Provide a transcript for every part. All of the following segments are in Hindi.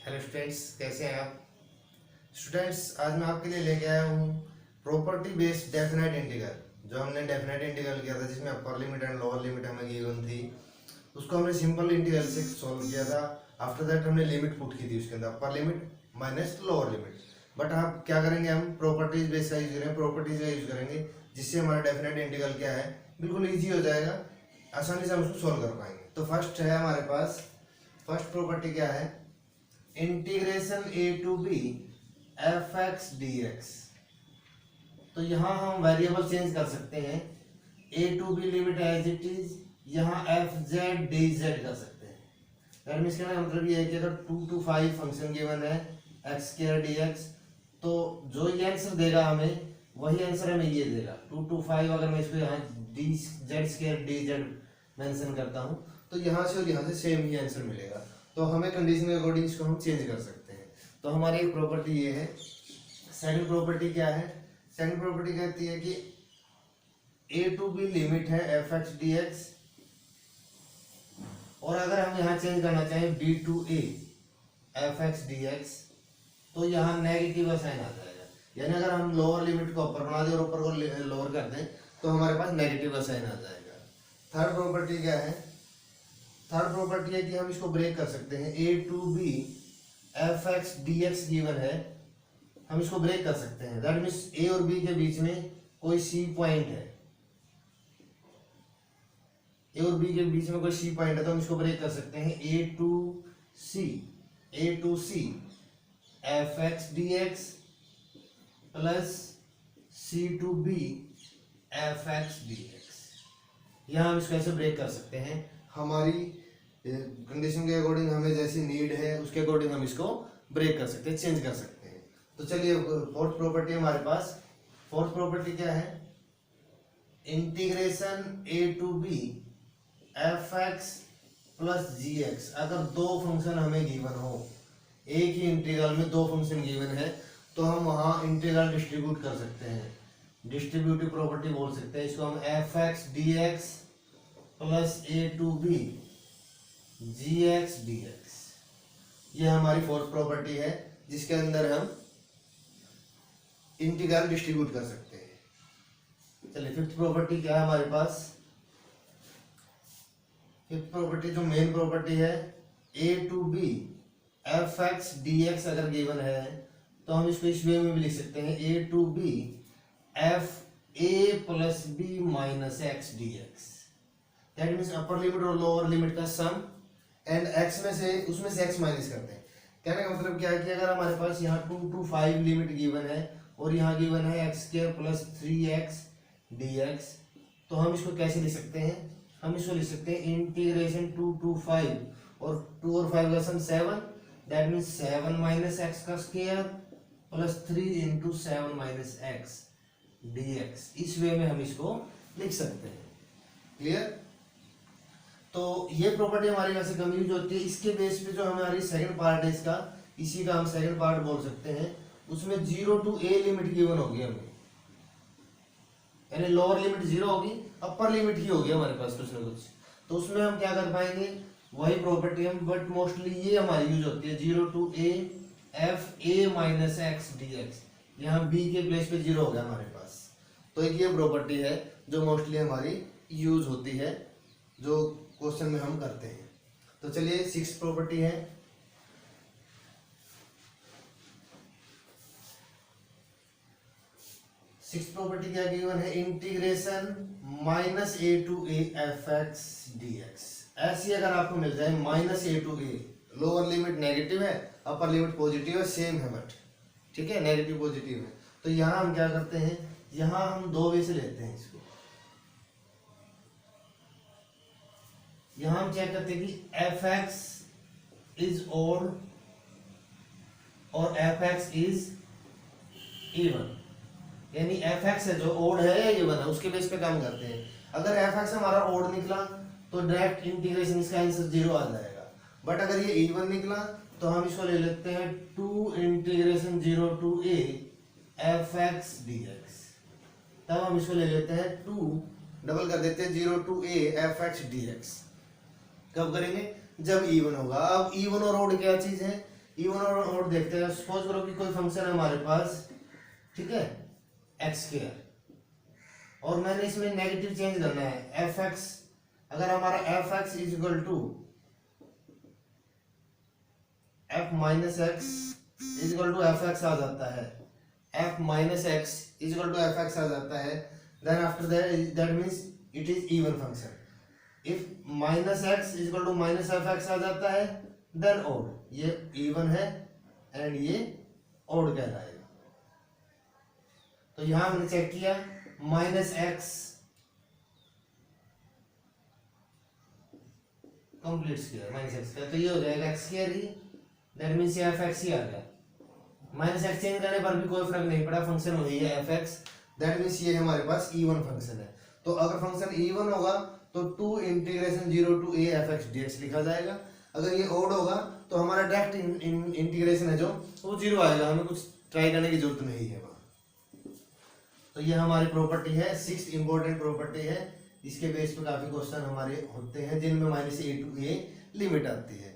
हेलो स्टूडेंट्स, कैसे हैं आप स्टूडेंट्स। आज मैं आपके लिए लेके आया हूँ प्रॉपर्टी बेस्ड डेफिनेट इंटीग्रल। जो हमने डेफिनेट इंटीग्रल किया था जिसमें upper limit and lower limit हमें गिवन थी, उसको हमने सिंपल इंटीग्रल से सॉल्व किया था। आफ्टर दैट हमने लिमिट पुट की थी उसके अंदर, अपर limit minus lower limit. But आप क्या करेंगे, हम प्रॉपर्टीज बेस का यूज करेंगे, प्रॉपर्टीज का यूज करेंगे जिससे हमारा डेफिनेट इंटीग्रल क्या है, बिल्कुल ईजी हो जाएगा, आसानी से हम उसको सॉल्व कर पाएंगे। तो फर्स्ट है हमारे पास, फर्स्ट प्रॉपर्टी क्या है, integration A to B F x D X. तो यहाँ हम वेरिएबल चेंज कर सकते हैं, A to B limit as it is, यहाँ एफ जेड डी जेड कर सकते हैं। दैट मीन्स कहने का मतलब ये है कि अगर 2 to 5 फंक्शन गिवन है एक्स स्क्वायर डी एक्स, तो जो ये आंसर देगा हमें वही आंसर हमें ये देगा 2 to 5। अगर मैं इसको यहाँ D Z square D Z mention करता हूँ तो यहाँ से और यहाँ से सेम ही आंसर मिलेगा। तो हमें कंडीशन के अकॉर्डिंग इसको हम चेंज कर सकते हैं। तो हमारी एक प्रॉपर्टी ये है। सेकंड प्रॉपर्टी क्या है, सेकंड प्रॉपर्टी कहती है कि ए टू बी लिमिट है एफ एक्स डी एक्स, और अगर हम यहाँ चेंज करना चाहें B to A F x D X, तो यहाँ नेगेटिव साइन आ जाएगा। यानी अगर हम लोअर लिमिट को अपर बना दें और ऊपर को लोअर कर दें तो हमारे पास नेगेटिव साइन आ जाएगा। थर्ड प्रॉपर्टी क्या है, थर्ड प्रॉपर्टी है कि हम इसको ब्रेक कर सकते हैं। A to B F x D x given है, हम इसको ब्रेक कर सकते हैं। दैट मीन्स ए और बी के बीच में कोई सी पॉइंट है, ए और बी के बीच में कोई सी पॉइंट है, तो हम इसको ब्रेक कर सकते हैं। A to C F x D x plus C to B F x D X. यहां हम इसको ऐसे ब्रेक कर सकते हैं। हमारी कंडीशन के अकॉर्डिंग, हमें जैसी नीड है उसके अकॉर्डिंग हम इसको ब्रेक कर सकते हैं, चेंज कर सकते हैं। तो चलिए फोर्थ प्रॉपर्टी हमारे पास, फोर्थ प्रॉपर्टी क्या है, integration A to B F X plus G X. अगर दो फंक्शन हमें गिवन हो, एक ही इंटीग्रल में दो फंक्शन गिवन है, तो हम वहां इंटीग्रल डिस्ट्रीब्यूट कर सकते हैं, डिस्ट्रीब्यूटिव प्रॉपर्टी बोल सकते हैं इसको हम। F x D x plus A to B G X D x, ये हमारी फोर्थ प्रॉपर्टी है जिसके अंदर हम इंटीग्रल डिस्ट्रीब्यूट कर सकते हैं। चलिए फिफ्थ प्रॉपर्टी क्या है हमारे पास, फिफ्थ प्रॉपर्टी जो मेन प्रॉपर्टी है, A to B F x D X अगर गिवन है तो हम इसको इस वे में भी लिख सकते हैं, A to B F A plus B minus x D X. That means upper limit और लोअर लिमिट का सम एंड एक्स में से उसमें से एक्स माइनस करते हैं। कहने का मतलब क्या है कि अगर हमारे पास यहाँ 2 to 5 लिमिट गिवन है और यहाँ गिवन है x square plus 3x dx, तो हम इसको कैसे लिख सकते हैं, हम इसको लिख सकते हैं इंटीग्रेशन 2 to 5, और 2 और 5 का सम 7, दैट मीन्स 7 माइनस एक्स का square plus 3 into 7 minus x dx। इस वे में हम इसको लिख सकते हैं। क्लियर। तो ये प्रॉपर्टी हमारी वैसे कम यूज होती है। इसके बेस पे जो हमारी सेकंड पार्ट है इसका, इसी का हम सेकंड पार्ट बोल सकते हैं। उसमें 0 to a लिमिट गिवन होगी हमें, यानी लोअर लिमिट 0 होगी, अपर लिमिट ही होगी हमारे पास कुछ ना कुछ। तो उसमें हम क्या कर पाएंगे, वही प्रॉपर्टी हम, बट मोस्टली ये हमारी यूज होती है 0 to a f a minus x D x. यहाँ b के प्लेस पे 0 हो गया हमारे पास। तो एक ये प्रॉपर्टी है जो मोस्टली हमारी यूज होती है, जो क्वेश्चन में हम करते हैं। तो चलिए सिक्स प्रॉपर्टी है, सिक्स प्रॉपर्टी क्या गिवन है, integration minus A to A F x D X. ऐसी अगर आपको मिल जाए minus A to A, lower limit negative है, अपर लिमिट पॉजिटिव है, सेम है बट ठीक है, नेगेटिव पॉजिटिव है। तो यहाँ हम क्या करते हैं, यहाँ हम दो वे से लेते हैं इसको। यहाँ हम चेक करते हैं कि एफ एक्स इज ओड और एफ एक्स इज इवन, यानी एफ एक्स है जो ओड है या इवन है, उसके बेस पे काम करते हैं। अगर एफ एक्स हमारा ओड निकला तो डायरेक्ट इंटीग्रेशन इसका आंसर 0 आ जाएगा। बट अगर ये इवन निकला तो हम इसको ले लेते हैं 2 integration 0 to a F x D x. तब हम इसको ले लेते हैं 2 डबल कर देते हैं 0 to a F x D x. कब करेंगे, जब इवन होगा। अब इवन और ओड क्या चीज है, इवन और ओड देखते हैं। सपोज करो कि कोई फंक्शन है हमारे पास, ठीक है, एक्स स्क्वायर, और मैंने इसमें नेगेटिव चेंज करना है एफ एक्स। अगर हमारा F x is equal to F minus X is equal to F X आ जाता है, F minus X is equal to F X आ जाता है, then after that means it is even function. If minus X is equal to minus F X आ जाता है, देन ओड, ये इवन है एंड ये ओड कहलाएगा। तो यहां हमने चेक किया minus X complete square minus x का, तो ये हो जाएगा x square he, that means ये एफ एक्स ही आ गया। माइनस एक्स चेंज करने पर भी कोई फर्क नहीं पड़ा, फंक्शन वही है एफ एक्स, दैट मीन्स ये हमारे पास इवन फंक्शन है। तो अगर फंक्शन इवन होगा तो 2 integration 0 to a F x D X लिखा जाएगा। अगर ये ओड होगा तो हमारा डायरेक्ट इंटीग्रेशन है जो वो 0 आएगा, हमें कुछ ट्राई करने की जरूरत नहीं है वहाँ। तो ये हमारी प्रॉपर्टी है, 6th इंपॉर्टेंट प्रॉपर्टी है। इसके बेस पे काफी क्वेश्चन हमारे होते हैं जिनमें -a टू a लिमिट आती है।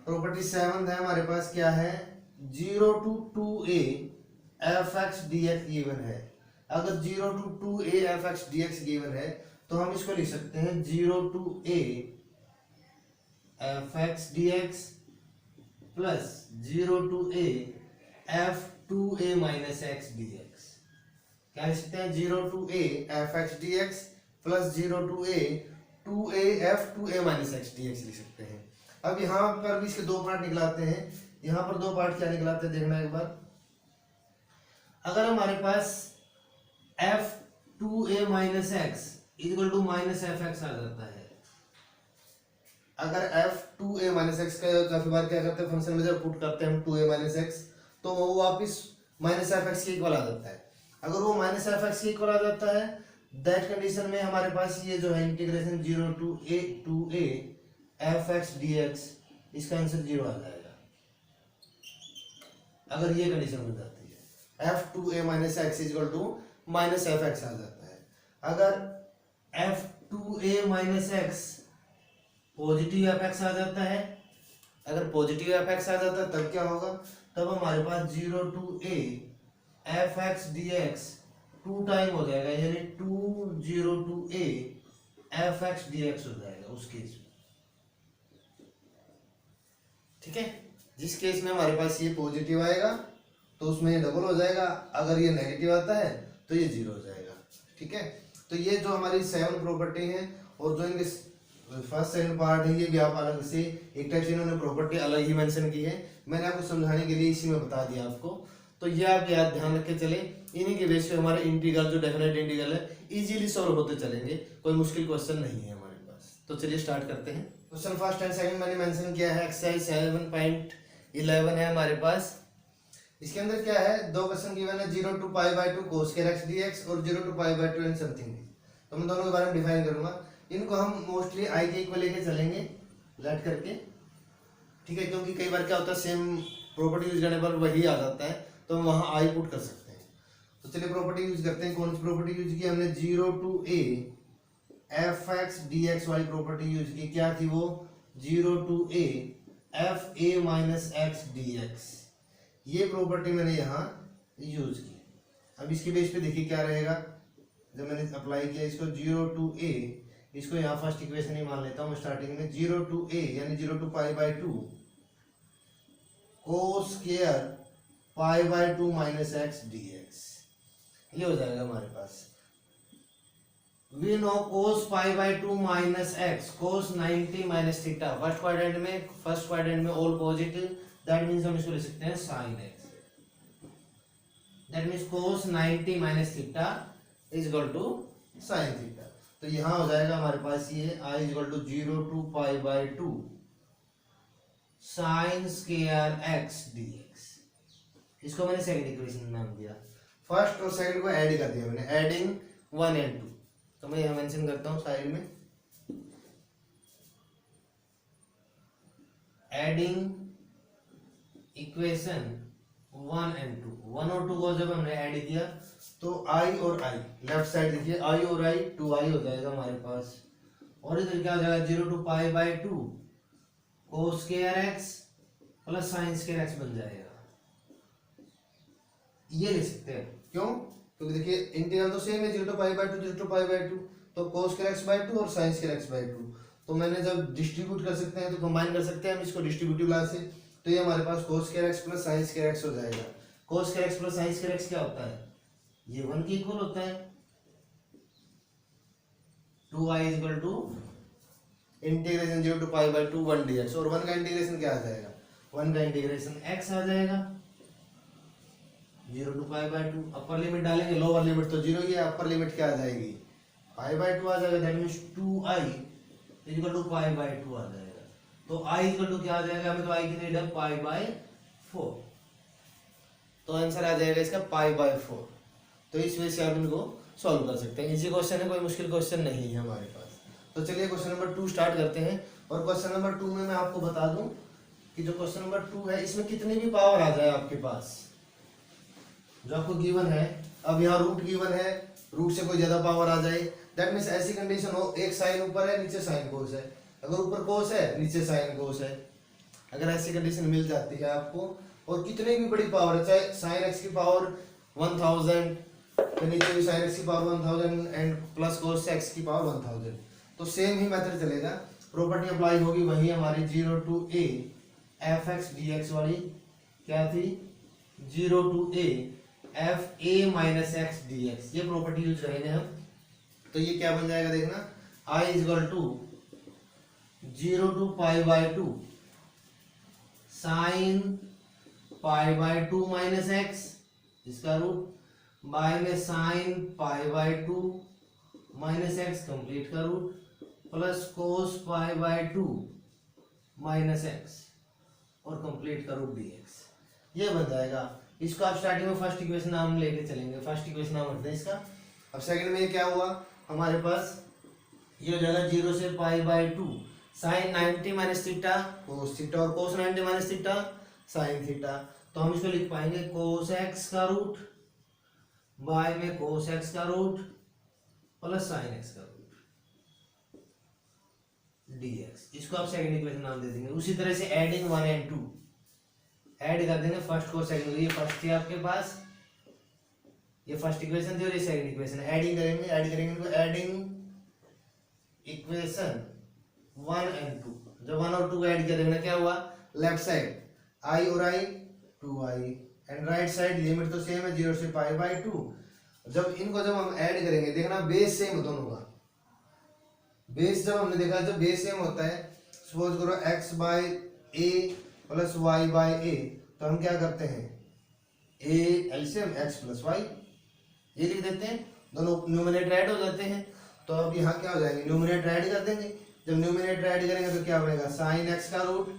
प्रॉपर्टी 7th है हमारे पास, क्या है, 0 to 2a f x D x given है। अगर 0 to 2a f x D x given है तो हम इसको लिख सकते हैं 0 to a F x D x plus 0 to a f 2a minus x D x. क्या लिख सकते हैं, 0 to a F x D x plus 0 to a 2a f 2a minus x D x लिख सकते हैं। अब यहाँ पर भी इसके 2 पार्ट निकलाते हैं। यहाँ पर 2 पार्ट क्या निकलाते हैं देखना एक बार। अगर हमारे पास F 2a minus X equal to minus F X आ जाता है, अगर एफ 2a माइनस एक्स का काफी बार क्या करते हैं फंक्शन में जब पुट करते हैं हम 2a माइनस एक्स तो वो वापिस माइनस एफ एक्स के इक्वल आ जाता है। अगर वो माइनस एफ एक्स के इक्वल आ जाता है, दैट कंडीशन में हमारे पास ये जो है integration 0 to a F x D X, इसका आंसर 0 आ जाएगा। अगर ये कंडीशन हो जाती है F 2a minus X equal to minus F X आ जाता है। अगर F 2a minus X positive F X आ जाता है, अगर पॉजिटिव एफ एक्स आ जाता है तब क्या होगा, तब हमारे पास 0 to a F x D x 2 time हो जाएगा, यानी 2 0 to a F x D x हो जाएगा उस केस में। ठीक है, जिस केस में हमारे पास ये पॉजिटिव आएगा तो उसमें ये डबल हो जाएगा, अगर ये नेगेटिव आता है तो ये 0 हो जाएगा। ठीक है, तो ये जो हमारी 7 प्रॉपर्टी है और जो इनके फर्स्ट सेकंड पार्ट है ये भी आप अलग से एक टाइप से इन्होंने प्रॉपर्टी अलग ही मेंशन की है, मैंने आपको समझाने के लिए इसी में बता दिया आपको। तो ये आप याद ध्यान रख के चले, इन्हीं के बेस पे हमारे इंटीग्रल जो डेफिनेट इंटीग्रल है इजीली सॉल्व होते चलेंगे, कोई मुश्किल क्वेश्चन नहीं है हमारे पास। तो चलिए स्टार्ट करते हैं। क्वेश्चन फर्स्ट एंड सेकंड मैंने मेंशन किया है, एक्सरसाइज 7.11 है हमारे पास। इसके अंदर क्या है, 2 क्वेश्चन गिवन है, 0 to pi by 2 cos square x dx और 0 to pi by 2 and something. तो मैं दोनों के बारे में डिफाइन करूंगा, इनको हम मोस्टली i के इक्वल लेके चलेंगे लेट करके। ठीक है, क्योंकि कई बार क्या होता है सेम प्रॉपर्टी यूज करने पर वही आ जाता है तो हम वहां i पुट कर सकते हैं। तो चलिए प्रॉपर्टी यूज करते हैं। कौन सी प्रॉपर्टी यूज की हमने, 0 to a F x D x वाली प्रॉपर्टी यूज की। क्या थी वो, 0 to a f a minus x D x, ये प्रॉपर्टी मैंने यहाँ यूज की। अब इसके बेस पे देखिए क्या रहेगा, जब मैंने अप्लाई किया इसको 0 टू a, इसको यहाँ फर्स्ट इक्वेशन ही मान लेता हूँ स्टार्टिंग में, 0 टू a यानी 0 to pi by 2 cos square pi by 2 minus x D x, ये हो जाएगा हमारे पास। We know cos pi by 2 minus x, cos 90 minus theta, first quadrant में ऑल पॉजिटिव, दैट मीन्स हम इसको लिख सकते हैं sin x, that means cos 90 minus theta is equal to sin theta. तो यहां हो जाएगा हमारे पास ये i is equal to 0 to pi by 2 sin square x dx। इसको मैंने सेकंड इक्वेशन नाम दिया, फर्स्ट और सेकंड को ऐड कर दिया मैंने, एडिंग 1 एंड 2। तो मैं यहां मेंशन करता हूं साइड में, एडिंग इक्वेशन 1 एंड 2, 1 और 2 को जब हमने ऐड किया तो i और i, लेफ्ट साइड देखिए i और i 2i हो जाएगा हमारे पास, और इधर क्या हो जाएगा 0 to pi by 2 cos square x plus sine square x बन जाएगा। ये लिख सकते हैं, क्यों? क्योंकि देखिए इंटीग्रल तो सेम है, 0 to pi by 2 0 to pi by 2, तो cos स्क्वायर एक्स बाय 2 और sin स्क्वायर एक्स बाय 2, तो मैंने जब डिस्ट्रीब्यूट कर सकते हैं तो कंबाइन कर सकते हैं हम इसको डिस्ट्रीब्यूटिव लॉ से, तो ये हमारे पास cos square x plus sin square x हो जाएगा। cos square x plus sin square x क्या होता है? ये 1 के इक्वल होता है। 2i equal to integration 0 to pi by 2 1 dx, और 1 का इंटीग्रेशन क्या आ जाएगा? 1 का इंटीग्रेशन x आ जाएगा 0 to pi by 2। Upper limit डालेंगे, लोअर लिमिट तो 0 ही है, अपर लिमिट क्या आ जाएगी? पाई बाय 2 आ जाएगा। That means 2i equal to pi by 2 आ जाएगा। तो i इक्वल टू क्या आ जाएगा? हमें तो i की नीड है पाई बाय 4, तो आंसर आ जाएगा इसका पाई बाय 4। तो इस वजह से आप इनको सॉल्व कर सकते हैं। इजी क्वेश्चन है, कोई मुश्किल क्वेश्चन नहीं है हमारे पास। तो चलिए क्वेश्चन नंबर 2 स्टार्ट करते हैं। और क्वेश्चन नंबर 2 में मैं आपको बता दूं कि जो क्वेश्चन नंबर 2 है इसमें कितनी भी पावर आ जाए आपके पास, जो आपको गिवन है, अब यहाँ रूट गिवन है, रूट से कोई ज्यादा पावर आ जाए, दैट मीन्स ऐसी कंडीशन हो, एक साइन ऊपर है नीचे साइन कोस है, अगर ऊपर कोस है नीचे साइन कोस है, अगर ऐसी कंडीशन मिल जाती है आपको, और कितनी भी बड़ी पावर है, चाहे साइन एक्स की पावर 1000, तो नीचे भी साइन एक्स की power 1000 and plus cos x की पावर 1000, तो सेम ही मेथड चलेगा। प्रॉपर्टी अप्लाई होगी वही हमारी 0 to a F x D x वाली, क्या थी? 0 to a f a minus x D x, ये प्रॉपर्टी यूज करेंगे हम। तो ये क्या बन जाएगा देखना, i equal to 0 to pi by 2 sine pi by 2 minus x, इसका रूट, बाय में sine pi by 2 minus X complete का root, plus cos pi by 2 minus X और कंप्लीट का रूट dx, ये बन जाएगा। इसको आप स्टार्टिंग में फर्स्ट इक्वेशन नाम लेके चलेंगे, फर्स्ट इक्वेशन नाम रखते हैं इसका। अब सेकंड में ये क्या हुआ हमारे पास, ये हो जाएगा 0 से pi by 2 sine 90 minus theta cos theta और cos 90 minus theta sine theta, तो हम इसको लिख पाएंगे कोस एक्स का रूट बाय में कोस एक्स का रूट प्लस साइन एक्स का रूट dx, इसको आप सेकंड इक्वेशन नाम दे देंगे। उसी तरह से एडिंग 1 एंड 2 ऐड कर देंगे फर्स्ट को सेकंड, ये फर्स्ट थी आपके पास, ये फर्स्ट इक्वेशन थी और ये सेकंड इक्वेशन, ऐड करेंगे तो एडिंग इक्वेशन 1 एंड 2, जब 1 और 2 ऐड कर देंगे क्या हुआ, लेफ्ट साइड i और i 2i and right side limit तो सेम है 0 से पाई बाय 2। जब इनको जब हम ऐड करेंगे देखना बेस सेम दोनों का, बेस जब हमने देखा जब बेस सेम होता है, सपोज करो x by a plus y by a, तो हम क्या करते हैं a LCM x plus y, ये लिख देते हैं, दोनों न्यूमरेटर ऐड हो जाते हैं। तो अब यहाँ क्या हो जाएंगे, न्यूमरेटर ऐड कर देंगे, जब न्यूमरेटर ऐड करेंगे तो क्या बनेगा, साइन x का रूट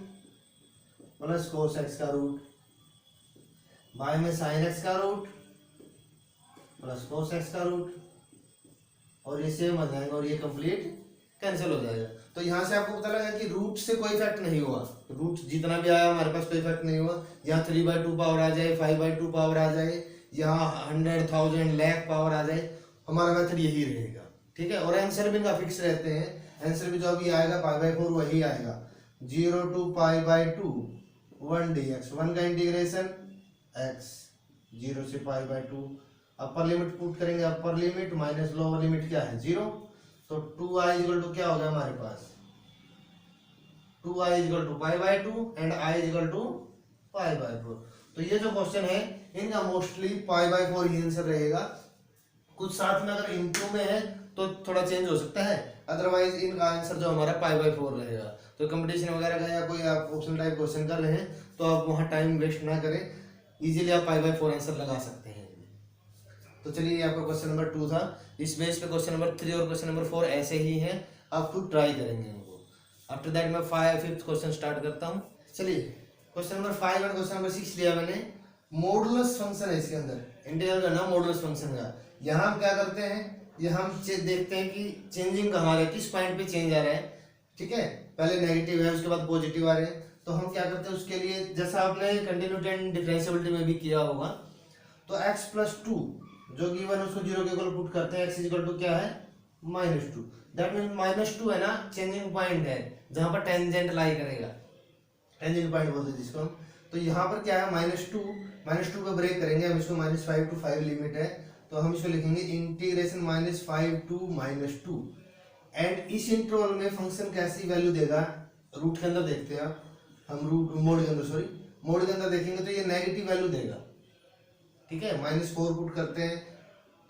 प्लस कोस x का रूट बाय में साइन x का रूट प्लस कोस x का रूट, और ये सेम आ जाएगा और ये कंप्लीट कैंसिल हो जाएगा। तो यहाँ से आपको पता लगा कि रूट से कोई इफेक्ट नहीं हुआ, रूट जितना भी आया हमारे पास कोई इफेक्ट नहीं हुआ। यहाँ 3/2 पावर आ जाए, 5/2 पावर आ जाए, यहाँ 100,000 लाख पावर आ जाए, हमारा मेथड यही रहेगा, ठीक है। और आंसर भी इनका फिक्स रहते हैं, आंसर भी जो अभी आएगा पाई बाय 4 वही आएगा, 0 to पाई बाय 2 1 dx, 1 का इंटीग्रेशन x 0 से pi by 2, upper limit put करेंगे, upper limit minus lower limit क्या है 0, तो 2i इक्वल टू क्या होगा हमारे पास, 2i equal to pi by 2 and i equal to pi by 4। तो ये जो क्वेश्चन है इनका मोस्टली पाई बाय 4 ही आंसर रहेगा, कुछ साथ में अगर इनटू में है तो थोड़ा चेंज हो सकता है, अदरवाइज इनका आंसर जो हमारा पाई बाय 4 रहेगा। तो कंपटीशन वगैरह का या कोई आप ऑप्शन टाइप क्वेश्चन कर रहे हैं तो आप वहाँ टाइम वेस्ट ना करें, इजीली आप पाई बाय 4 आंसर लगा सकते हैं। तो चलिए ये आपका क्वेश्चन नंबर 2 था। इस बेस पे क्वेश्चन नंबर 3 और क्वेश्चन नंबर 4 ऐसे ही हैं, आप खुद ट्राई करेंगे इनको। आफ्टर दैट मैं 5th क्वेश्चन स्टार्ट करता हूँ। चलिए क्वेश्चन नंबर 5 और क्वेश्चन नंबर 6 लिया मैंने। मॉडुलस फंक्शन है इसके अंदर, इंटीग्रल का नाम मॉडुलस फंक्शन का। यहाँ हम क्या करते हैं, ये हम देखते हैं कि चेंजिंग कहाँ है, किस पॉइंट पे चेंज आ रहा है, ठीक है। पहले नेगेटिव है उसके बाद पॉजिटिव आ रहे हैं, तो हम क्या करते हैं उसके लिए, जैसा आपने कंटिन्यूटी एंड डिफरेंशिएबिलिटी में भी किया होगा, तो x प्लस 2 जो गिवन है उसको 0 के इक्वल पुट करते हैं, x इक्वल टू क्या है -2, दैट मीन -2 है ना चेंजिंग पॉइंट है जहां पर टेंजेंट लाई करेगा, टेंजेंट पॉइंट बोलते हैं जिसको हम। तो यहाँ पर क्या है -2 पे ब्रेक करेंगे हम इसको, -5 to 5 लिमिट है, तो हम इसको लिखेंगे इंटीग्रेशन -5 to -2। एंड इस इंटरवल में फंक्शन कैसी वैल्यू देगा, रूट के अंदर देखते हैं हम, मोड के अंदर देखेंगे तो ये नेगेटिव वैल्यू देगा, ठीक है। -4 पुट करते हैं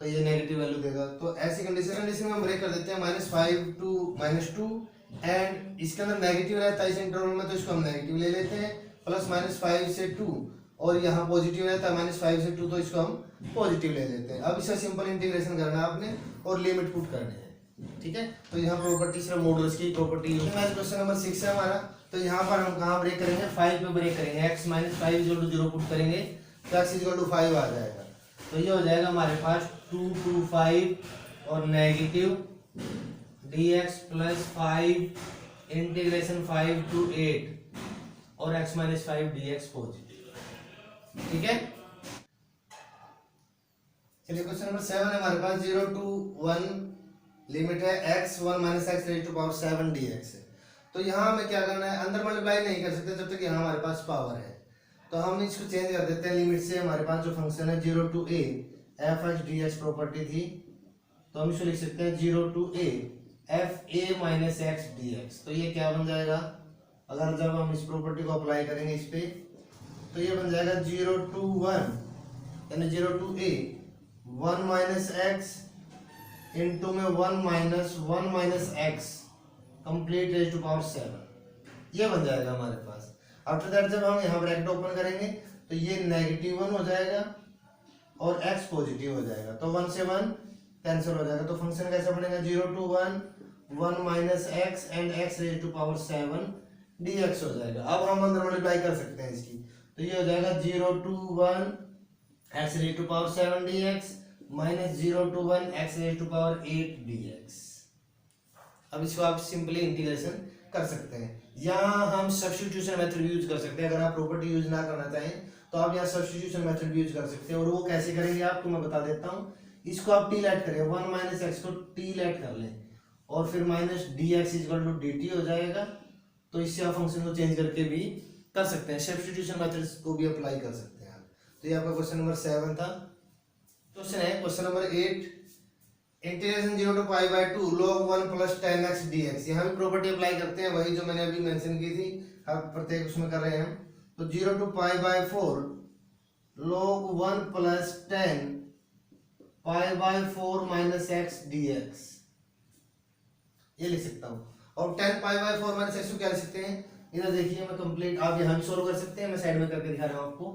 तो ये नेगेटिव वैल्यू देगा। तो ऐसी कंडीशन में हम ब्रेक कर देते हैं -5 to -2, एंड इसके अंदर नेगेटिव रहता है इस इंटरवल में, तो इसको हम नेगेटिव ले लेते हैं, प्लस -5 से 2, और यहाँ पॉजिटिव रहता है -5 से 2, तो इसको हम पॉजिटिव ले लेते हैं। अब इसका सिंपल इंटीग्रेशन करना है आपने और लिमिट पुट करने हैं, ठीक है। तो यहाँ प्रॉपर्टी सिर्फ मॉडुलस की प्रॉपर्टी है। क्वेश्चन नंबर 6 है हमारा। तो यहाँ पर हम कहाँ ब्रेक करेंगे, 5 पे ब्रेक करेंगे, x - 5 = 0 पुट करेंगे तो x = 5 आ जाएगा। तो ये हो जाएगा हमारे पास 2 to 5 और नेगेटिव dx + 5 इंटीग्रेशन 5 to 8 और x - 5 dx पॉजिटिव, ठीक है। चलिए क्वेश्चन नंबर 7 है हमारे पास। 0 to 1 लिमिट है x 1 - x raised to power 7 dx है। तो यहाँ हमें क्या करना है, अंदर मल्टीप्लाई नहीं कर सकते जब तक यहाँ हमारे पास पावर है, तो हम इसको चेंज कर देते हैं लिमिट से। हमारे पास जो फंक्शन है 0 to a f(x) dx property थी, तो हम इसको लिख सकते हैं 0 to a f(a - x) dx। तो ये क्या बन जाएगा, अगर जब हम इस प्रॉपर्टी को अप्लाई करेंगे इस पे, तो ये बन जाएगा 0 to 1 यानी 0 to a 1 - x इंटू में 1 - x complete raise to power 7, ये बन जाएगा हमारे पास। आफ्टर दैट जब हम यहाँ ब्रैकेट ओपन करेंगे तो ये -1 हो जाएगा और x पॉजिटिव हो जाएगा, तो 1 से 1 कैंसिल हो जाएगा। तो फंक्शन कैसा बनेगा, 0 to 1 1 - x and x raise to power 7 dx हो जाएगा। अब हम अंदर मल्टीप्लाई कर सकते हैं इसकी, तो ये हो जाएगा 0 to 1 x raise to power 7 dx -0 to 1 x raise to power 8 dx। अब इसको आप सिंपली इंटीग्रेशन कर सकते हैं। यहाँ हम सब्स्टिट्यूशन मेथड यूज कर सकते हैं। अगर आप प्रॉपर्टी यूज ना करना चाहें तो आप यहाँ सब्स्टिट्यूशन मेथड यूज कर सकते हैं, और वो कैसे करेंगे आपको मैं बता देता हूँ। इसको आप टी लेट करें, 1 - x को टी लेट कर लें, और फिर -dx = dt हो जाएगा। तो इससे आप फंक्शन को चेंज करके भी कर सकते हैं, सब्स्टिट्यूशन मेथड को भी अप्लाई कर सकते हैं। तो ये आपका क्वेश्चन नंबर 7 था। क्वेश्चन है question number 8, integration 0 to π/2 log 1 + 10x dx। यहाँ भी प्रॉपर्टी अप्लाई करते हैं, वही जो मैंने अभी मेंशन की थी, आप प्रत्येक उसमें कर रहे हैं हम। तो 0 to π/4 log 1 + 10 π/4 - x dx, ये लिख सकता हूँ। और 10 π/4 - x को क्या लिख सकते हैं, इधर देखिए मैं कंप्लीट, आप यहाँ भी सोल्व कर सकते हैं, मैं साइड में करके दिखा रहा हूँ आपको।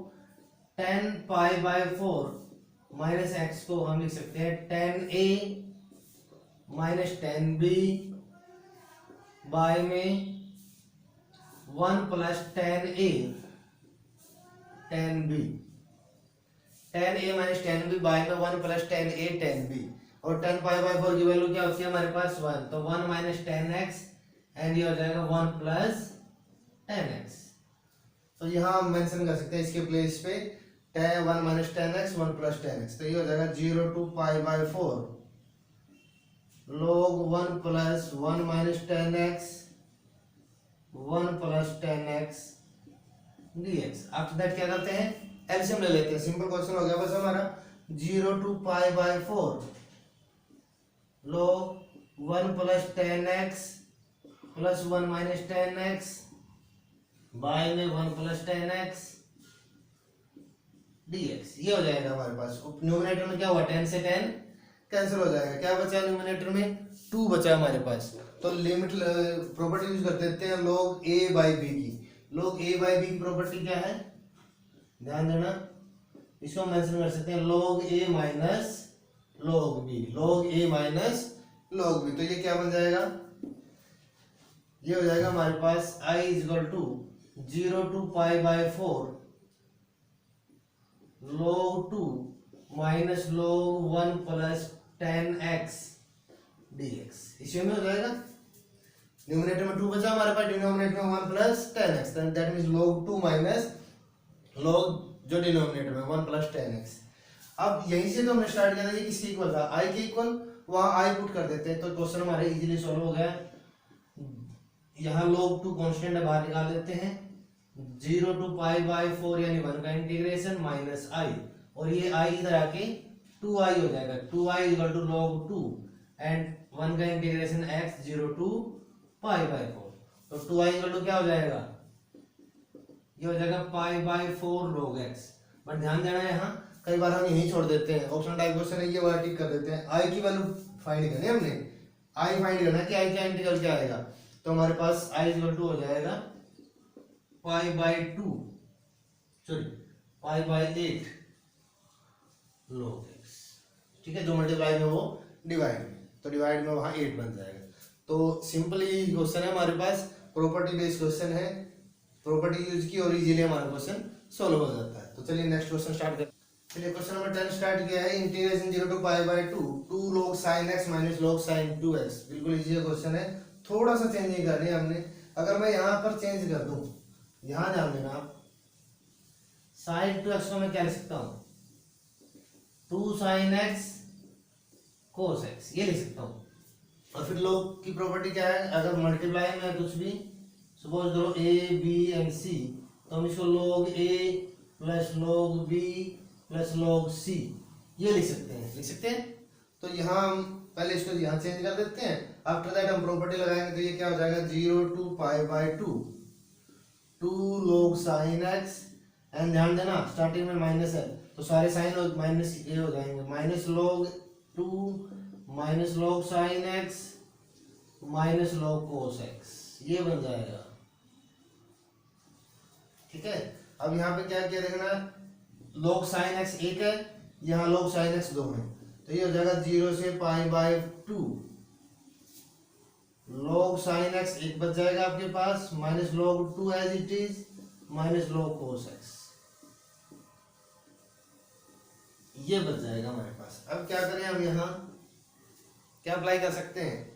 10 π/4 - x को हम लिख सकते हैं 10a - 10b बाय में 1 + 10a 10b, 10a - 10b bye में 1 + 10a 10b। और 10 π/4 की वैल्यू क्या होती है हमारे पास 1, तो 1 - 10x एंड ये हो जाएगा 1 + 10x। तो यहाँ हम मेंशन कर सकते हैं इसके प्लेस पे 1 - 10x 1 + 10x। तो ये हो जाएगा 0 to π/4 log 1 + 1 - 10x 1 + 10x dx। After that क्या करते हैं, एलसीएम ले लेते हैं। सिंपल क्वेश्चन हो गया बस हमारा। 0 to π/4 log 1 + 10x + 1 - 10x bye में 1 + 10x dx, ये हो जाएगा हमारे पास। न्यूमरेटर में क्या हुआ, 10 से 10 कैंसिल हो जाएगा, क्या बचा न्यूमरेटर में 2 बचा हमारे पास। तो लिमिट प्रॉपर्टी यूज कर देते हैं log a/b की। log a/b की प्रॉपर्टी क्या है, ध्यान देना, इसको हम मेंशन कर सकते हैं log a - log b, log a - log b। तो ये क्या बन जाएगा, ये हो जाएगा हमारे पास I = 0 to π/4 log 2 - log 1 + 10x dx। इसी में हो जाएगा, न्यूमरेटर में 2 बचा हमारे पास, डिनोमिनेटर में 1 + 10x, that means log 2 - log जो डिनोमिनेटर में 1 + 10x। अब यहीं से तो हमने स्टार्ट किया था, ये किसके इक्वल था, i के इक्वल, वहां i पुट कर देते हैं तो क्वेश्चन हमारे इजीली सॉल्व हो गया। यहाँ log 2 कांस्टेंट है, बाहर निकाल देते हैं, 0 टू पाई बाई 4 यानी 1 का इंटीग्रेशन माइनस आई, और ये आई इधर आके 2i हो जाएगा, 2i equal to log 2 and 1 का integration x 0 to pi by 4, तो 2i इक्वल टू क्या हो जाएगा, ये हो जाएगा पाई बाई 4 log x। बट ध्यान देना है यहाँ कई बार हम यही छोड़ देते हैं, ऑप्शन टाइप क्वेश्चन है ये वाला टिक कर देते हैं। आई की वैल्यू फाइंड करनी है हमने, आई फाइंड करना है कि आई का इंटीग्रल क्या आएगा, तो हमारे पास आई इक्वल टू हो जाएगा पाई by 2 sorry pi by 8 log x, ठीक है, जो मल्टीप्लाई में वो डिवाइड में, तो डिवाइड में वहां 8 बन जाएगा। तो सिंपली क्वेश्चन है हमारे पास, प्रॉपर्टी बेस्ड क्वेश्चन है, प्रॉपर्टी यूज की और इजीली हमारा क्वेश्चन सोल्व हो जाता है। तो चलिए नेक्स्ट क्वेश्चन स्टार्ट करते हैं। चलिए क्वेश्चन नंबर 10 स्टार्ट किया है, integration 0 to pi by 2 log sin x minus log sin 2x। बिल्कुल इजी क्वेश्चन है, थोड़ा सा चेंजिंग करनी है हमने। अगर मैं यहाँ पर चेंज कर दूं, यहाँ ध्यान देना आप, sin 2x को मैं क्या लिख सकता हूँ, 2 sin x cos x, ये लिख सकता हूँ। और फिर log की प्रॉपर्टी क्या है, अगर मल्टीप्लाई में कुछ भी सपोज करो a b एंड c, तो हम इसको log a plus log b plus log c ये लिख सकते हैं, तो यहाँ हम पहले इसको यहाँ चेंज कर देते हैं, आफ्टर दैट हम प्रॉपर्टी लगाएंगे, तो ये क्या हो जाएगा 0 to pi by 2 log sin x, and ध्यान देना स्टार्टिंग में माइनस है तो सारे साइन माइनस ये हो जाएंगे, minus log 2 minus log sin x minus log cos x, ये बन जाएगा, ठीक है। अब यहाँ पे क्या किया देखना, log sin x 1 है, यहाँ log sin x 2 है, तो ये हो जाएगा 0 से pi by 2 log sin x 1 बच जाएगा आपके पास, minus log 2 as it is minus log cos x, ये बच जाएगा हमारे पास। अब क्या करें, हम यहाँ क्या अप्लाई कर सकते हैं,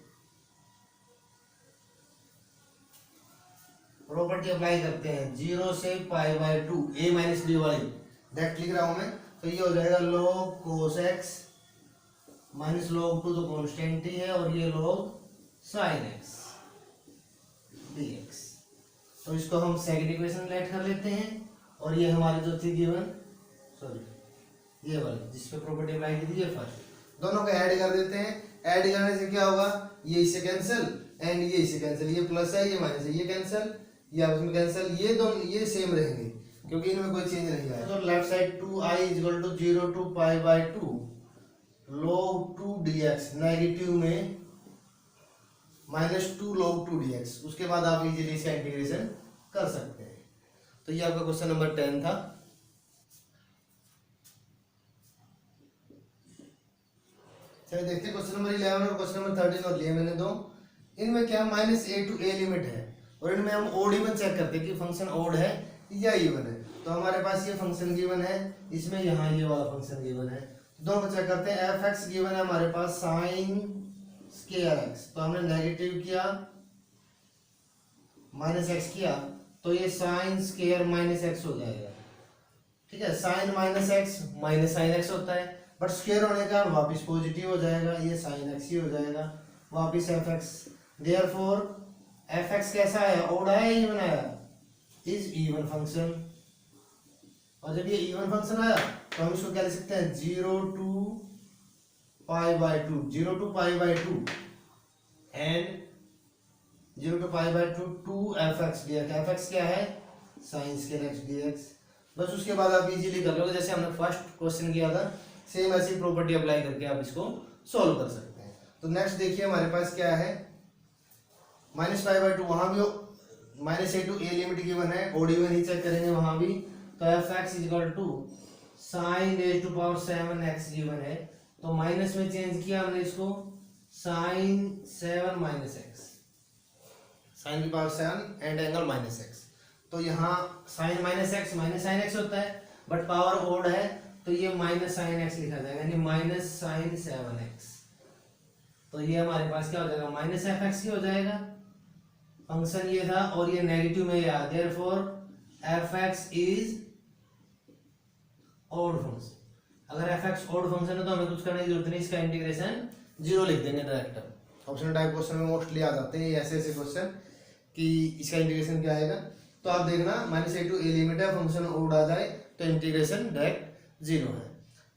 प्रॉपर्टी अप्लाई करते हैं, 0 से pi by 2 a minus b वाली डायरेक्ट लिख रहा हूं मैं, तो ये हो जाएगा log cos x minus log 2 तो कॉन्स्टेंट ही है, और ये log sin x dx। तो इसको हम सेकंड इक्वेशन लेट कर लेते हैं, और ये हमारी जो थी गिवन सॉरी ये वाली जिस पे प्रॉपर्टी अप्लाई की थी ये फर्स्ट, दोनों को ऐड कर देते हैं। ऐड करने से क्या होगा, ये इससे कैंसिल एंड ये इससे कैंसिल, ये प्लस है ये माइनस है, ये कैंसिल ये आपस में कैंसिल, ये दोनों ये सेम रहेंगे क्योंकि इनमें कोई चेंज नहीं आया। तो left side 2i equal to 0 to pi by 2 log 2 dx, negative में माइनस 2 log 2 dx, उसके बाद आप इजीली इसका इंटीग्रेशन कर सकते हैं। तो ये आपका क्वेश्चन नंबर 10 था। चलिए देखते हैं क्वेश्चन नंबर 11 और क्वेश्चन नंबर 13 और लिए मैंने दो, इनमें क्या minus a to a limit है, और इनमें हम ओड इवन चेक करते हैं कि फंक्शन ओड है या इवन है। तो हमारे पास ये फंक्शन गिवन है, इसमें यहाँ ये वाला फंक्शन गिवन है, दोनों को चेक करते हैं। एफ एक्स गिवन है हमारे पास साइन स्केयर एक्स, तो हमने नेगेटिव किया माइनस एक्स किया, तो ये साइन स्केयर माइनस एक्स हो जाएगा, ठीक है। Sine minus x minus sine x होता है, बट स्केयर होने का वापिस पॉजिटिव हो जाएगा, ये साइन एक्स ही हो जाएगा वापिस F x. Therefore F x कैसा आया, ओड आया या इवन आया, इज इवन फंक्शन। और जब ये इवन फंक्शन आया तो हम इसको क्या लिख सकते हैं, 0 to pi by 2, 0 to pi by 2 and 0 to pi by 2 f x D x. F x क्या है, sine square x D x. बस उसके बाद आप इजीली कर लोगे, जैसे हमने फर्स्ट क्वेश्चन किया था सेम ऐसी प्रॉपर्टी अप्लाई करके आप इसको सॉल्व कर सकते हैं। तो नेक्स्ट देखिए हमारे पास क्या है, माइनस पाई बाई 2, वहां भी minus A to a limit given है, ओड इवन ही चेक करेंगे वहां भी। तो f x is equal to sine a to power 7 x given है, तो माइनस में चेंज किया हमने इसको, साइन 7 माइनस एक्स, साइन की power 7 and angle minus x. तो यहाँ sine minus x minus sine x होता है, बट पावर ओड है तो ये माइनस साइन एक्स लिखा जाएगा, यानी माइनस साइन 7 एक्स। तो ये हमारे पास क्या हो जाएगा, माइनस एफ एक्स ही हो जाएगा, फंक्शन ये था और ये नेगेटिव में आया, therefore F x is odd function. अगर एफ एक्स ऑड फंक्शन है तो हमें कुछ करने की जरूरत नहीं, इसका इंटीग्रेशन 0 लिख देंगे डायरेक्ट। ऑप्शनल टाइप क्वेश्चन में मोस्टली आ जाते हैं ऐसे ऐसे क्वेश्चन कि इसका इंटीग्रेशन क्या आएगा तो आप देखना minus A to a limit है, फंक्शन ओड आ जाए तो इंटीग्रेशन डायरेक्ट 0 है।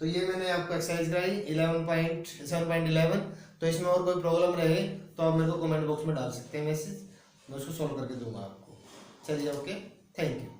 तो ये मैंने आपको एक्सरसाइज कराई 11.7.11। तो इसमें और कोई प्रॉब्लम रहे तो आप मेरे को कमेंट बॉक्स में डाल सकते हैं मैसेज, मैं उसको सॉल्व करके दूंगा आपको। चलिए ओके, थैंक यू।